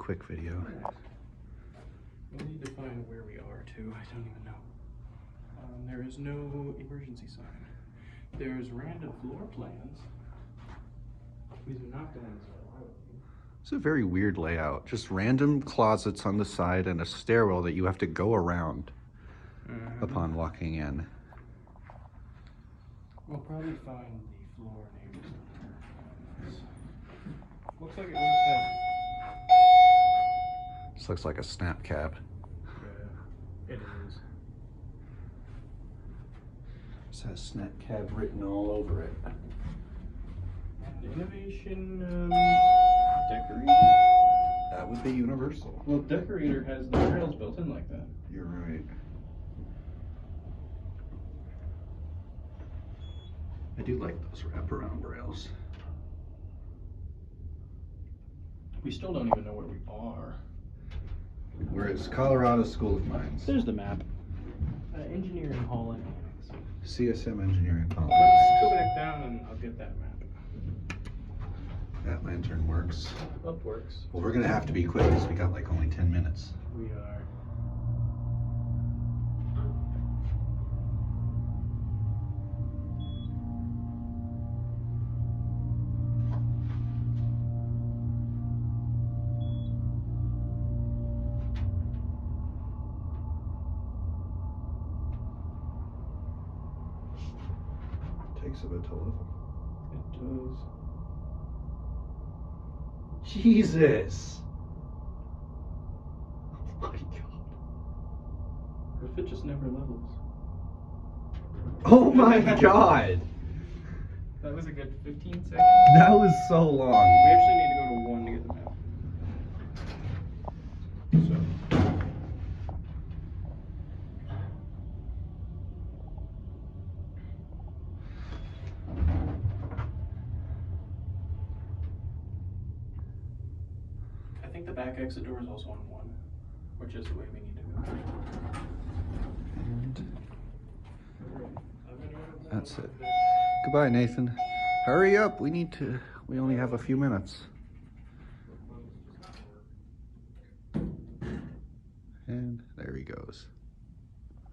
quick video. We need to find where we are too. I don't even know. There is no emergency sign. There's random floor plans. These are not going as well, I would think. It's a very weird layout. Just random closets on the side and a stairwell that you have to go around upon walking in. We'll probably find the floor names. Looks like it would have had. This looks like a snap cab. Yeah, it is. This has snap cab written all over it. And innovation decorator? That would be universal. Well, decorator has the rails built in like that. You're right. I do like those wraparound rails. We still don't even know where we are. Where is Colorado School of Mines? There's the map. Engineering Hall and Annex. CSM Engineering College. Let's go back down and I'll get that map. That lantern works. Up works. Well, we're gonna have to be quick because we got like only 10 minutes. We are. Takes a bit to level. It does. Jesus! Oh my god. What if it just never levels? Oh my god! That was a good 15 seconds. That was so long. We actually need to go to 1 to get the map. So. I think the back exit door is also on 1, which is the way we need to go. And that's it. Goodbye, Nathan. Hurry up, we only have a few minutes. And there he goes.